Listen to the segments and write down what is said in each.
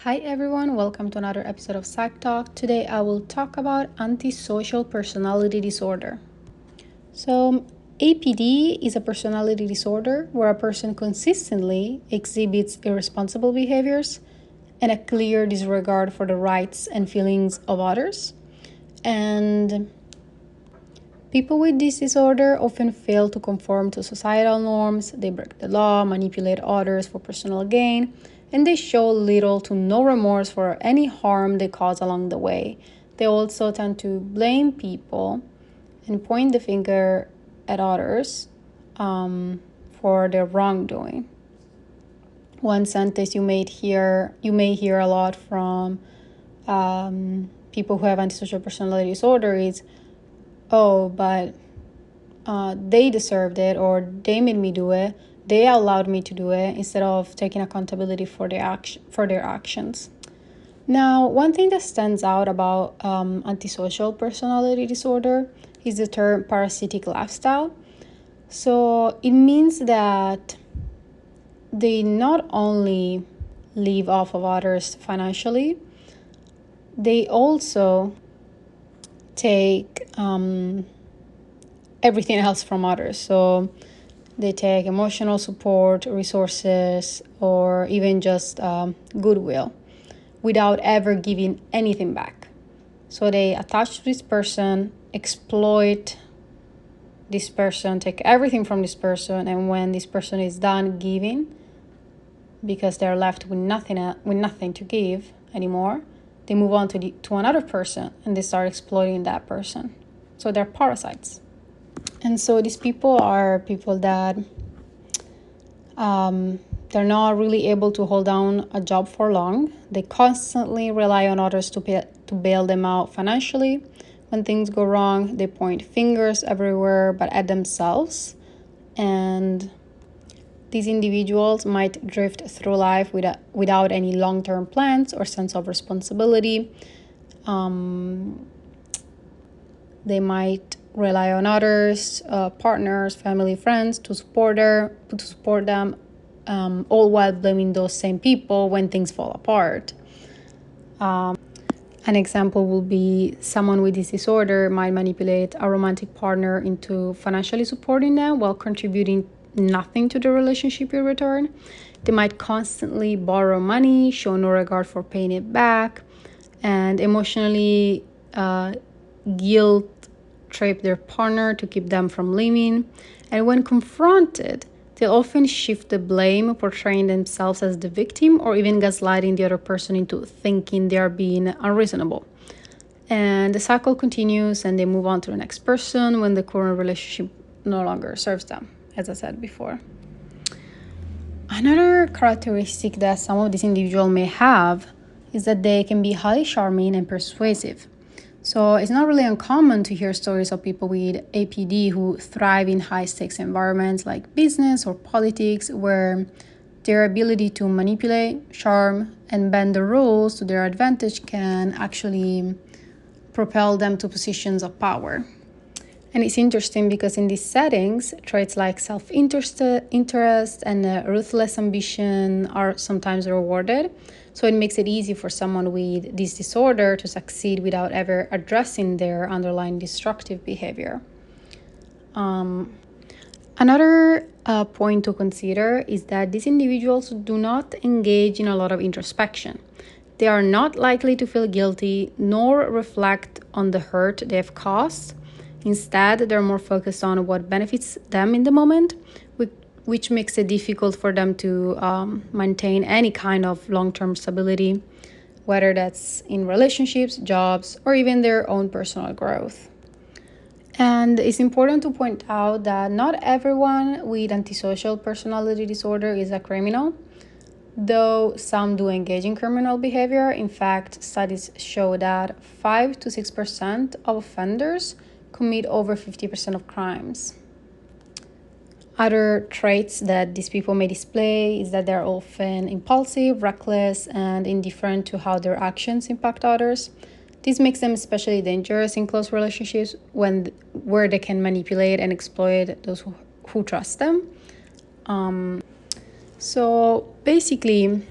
Hi everyone, welcome to another episode of Psych Talk. Today I will talk about Antisocial Personality Disorder. So, APD is a personality disorder where a person consistently exhibits irresponsible behaviors and a clear disregard for the rights and feelings of others. And people with this disorder often fail to conform to societal norms, they break the law, manipulate others for personal gain, and they show little to no remorse for any harm they cause along the way. They also tend to blame people and point the finger at others for their wrongdoing. One sentence you may hear a lot from people who have antisocial personality disorder is, "Oh, but they deserved it, or they made me do it. They allowed me to do it," instead of taking accountability for their actions. Now, one thing that stands out about antisocial personality disorder is the term parasitic lifestyle. So it means that they not only live off of others financially, they also take everything else from others. So they take emotional support, resources, or even just goodwill without ever giving anything back. So they attach to this person, exploit this person, take everything from this person, and when this person is done giving, because they're left with nothing to give anymore, they move on to another person and they start exploiting that person. So they're parasites. And so these people are people that they're not really able to hold down a job for long. They constantly rely on others to bail them out financially. When things go wrong, they point fingers everywhere but at themselves. And these individuals might drift through life without any long-term plans or sense of responsibility. They might rely on others, partners, family, friends to support them, all while blaming those same people when things fall apart. An example will be someone with this disorder might manipulate a romantic partner into financially supporting them while contributing nothing to the relationship in return. They might constantly borrow money, show no regard for paying it back, and emotionally guilt trip their partner to keep them from leaving. And when confronted, they'll often shift the blame, portraying themselves as the victim or even gaslighting the other person into thinking they are being unreasonable. And the cycle continues and they move on to the next person when the current relationship no longer serves them, as I said before. Another characteristic that some of these individuals may have is that they can be highly charming and persuasive. So it's not really uncommon to hear stories of people with APD who thrive in high-stakes environments like business or politics, where their ability to manipulate, charm, and bend the rules to their advantage can actually propel them to positions of power. And it's interesting because in these settings, traits like self-interest and ruthless ambition are sometimes rewarded. So it makes it easy for someone with this disorder to succeed without ever addressing their underlying destructive behavior. Another point to consider is that these individuals do not engage in a lot of introspection. They are not likely to feel guilty nor reflect on the hurt they have caused. Instead, they're more focused on what benefits them in the moment, which makes it difficult for them to maintain any kind of long-term stability, whether that's in relationships, jobs, or even their own personal growth. And it's important to point out that not everyone with antisocial personality disorder is a criminal, though some do engage in criminal behavior. In fact, studies show that 5 to 6% of offenders commit over 50% of crimes. Other traits that these people may display is that they're often impulsive, reckless, and indifferent to how their actions impact others. This makes them especially dangerous in close relationships where they can manipulate and exploit those who trust them. So basically,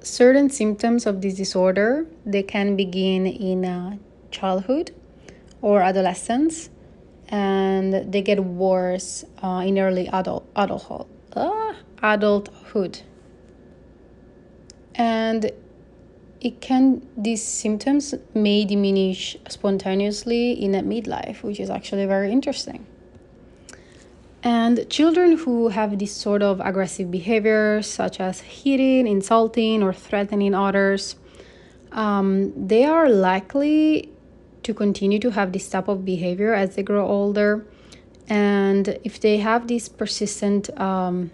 certain symptoms of this disorder, they can begin in childhood or adolescence, and they get worse in early adulthood. And these symptoms may diminish spontaneously in a midlife, which is actually very interesting. And children who have this sort of aggressive behavior, such as hitting, insulting, or threatening others, they are likely to continue to have this type of behavior as they grow older. And if they have this persistent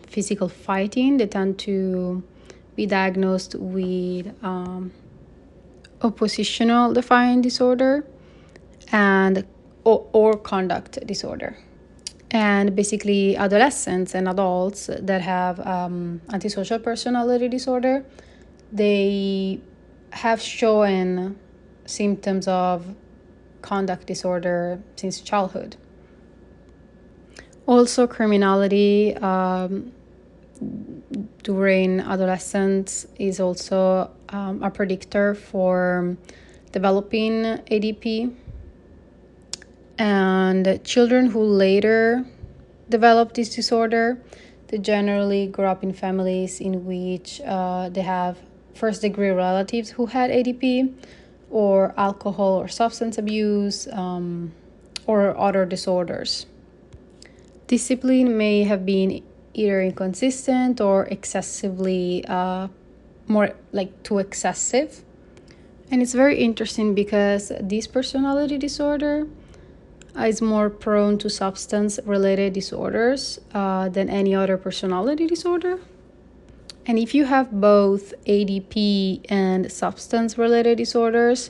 physical fighting, they tend to be diagnosed with oppositional defiant disorder and or conduct disorder. And basically, adolescents and adults that have antisocial personality disorder, they have shown symptoms of conduct disorder since childhood. Also, criminality during adolescence is also a predictor for developing ADP. And children who later develop this disorder, they generally grow up in families in which they have first-degree relatives who had ADP, or alcohol or substance abuse, or other disorders. Discipline may have been either inconsistent or excessively, too excessive. And it's very interesting because this personality disorder is more prone to substance-related disorders than any other personality disorder. And if you have both ADP and substance-related disorders,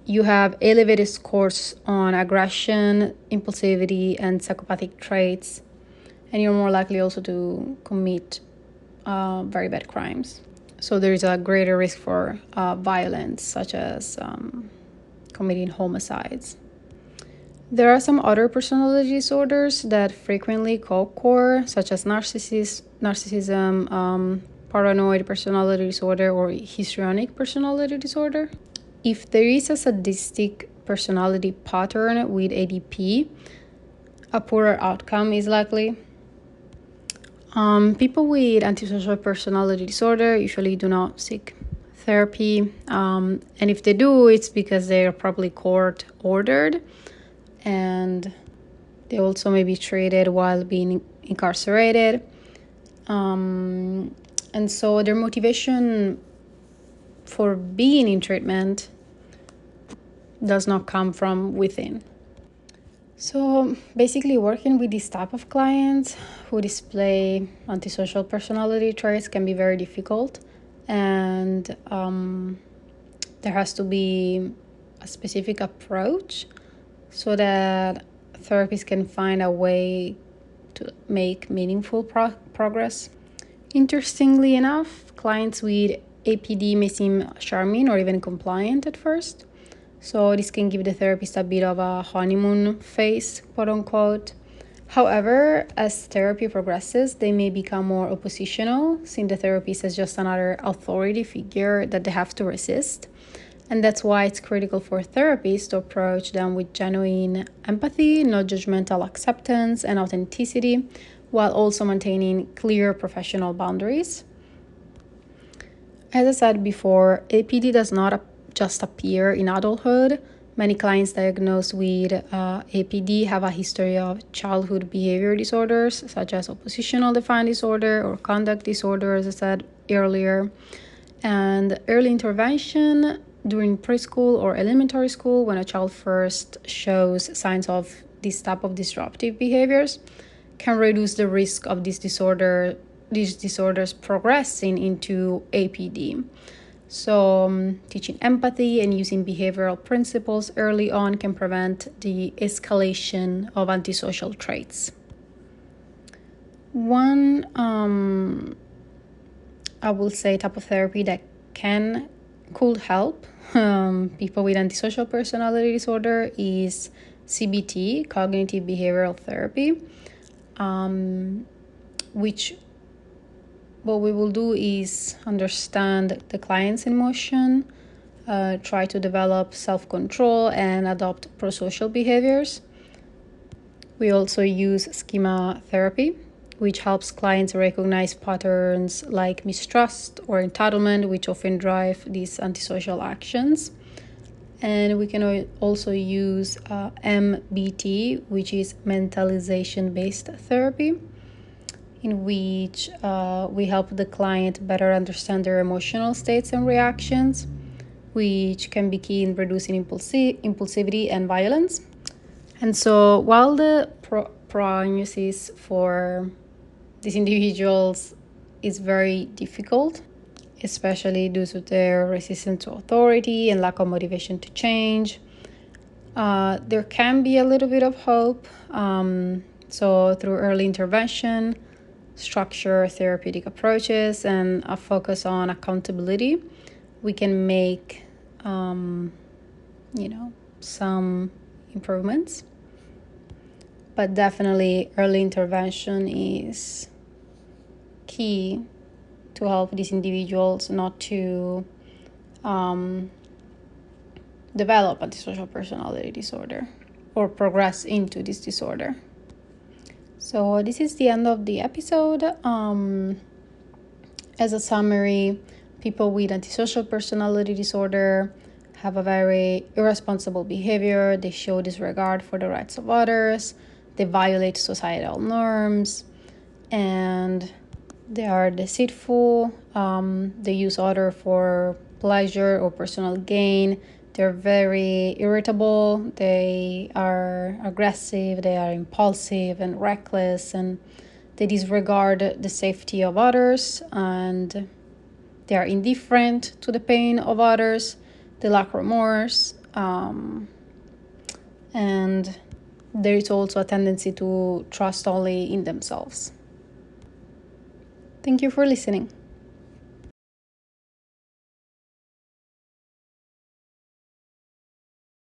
you have elevated scores on aggression, impulsivity, and psychopathic traits. And you're more likely also to commit very bad crimes. So there is a greater risk for violence, such as committing homicides. There are some other personality disorders that frequently co-occur, such as narcissism, paranoid personality disorder, or histrionic personality disorder. If there is a sadistic personality pattern with ADP, a poorer outcome is likely. People with antisocial personality disorder usually do not seek therapy, and if they do, it's because they are probably court-ordered, and they also may be treated while being incarcerated. And so their motivation for being in treatment does not come from within. So basically, working with this type of clients who display antisocial personality traits can be very difficult, and there has to be a specific approach so that therapists can find a way to make meaningful progress. Interestingly enough, clients with APD may seem charming or even compliant at first. So this can give the therapist a bit of a honeymoon phase, quote unquote. However, as therapy progresses, they may become more oppositional, seeing the therapist as just another authority figure that they have to resist. And that's why it's critical for therapists to approach them with genuine empathy, not judgmental acceptance, and authenticity, while also maintaining clear professional boundaries. As I said before, APD does not just appear in adulthood. Many clients diagnosed with APD have a history of childhood behavior disorders, such as oppositional defiant disorder or conduct disorder, as I said earlier. And early intervention during preschool or elementary school, when a child first shows signs of this type of disruptive behaviors, can reduce the risk of these disorders progressing into APD. So teaching empathy and using behavioral principles early on can prevent the escalation of antisocial traits. One, I will say, type of therapy that could help people with antisocial personality disorder is CBT, cognitive behavioral therapy, which what we will do is understand the client's emotion, try to develop self-control and adopt prosocial behaviors. We also use schema therapy, which helps clients recognize patterns like mistrust or entitlement, which often drive these antisocial actions. And we can also use MBT, which is mentalization-based therapy, in which we help the client better understand their emotional states and reactions, which can be key in reducing impulsivity and violence. And so while the prognosis for these individuals is very difficult, especially due to their resistance to authority and lack of motivation to change, there can be a little bit of hope. So through early intervention, structure therapeutic approaches, and a focus on accountability, we can make some improvements. But definitely early intervention is key to help these individuals not to develop antisocial personality disorder or progress into this disorder. So this is the end of the episode. As a summary, people with antisocial personality disorder have a very irresponsible behavior. They show disregard for the rights of others. They violate societal norms, and they are deceitful. They use others for pleasure or personal gain. They're very irritable. They are aggressive. They are impulsive and reckless, and they disregard the safety of others, and they are indifferent to the pain of others. They lack remorse, and there is also a tendency to trust only in themselves. Thank you for listening.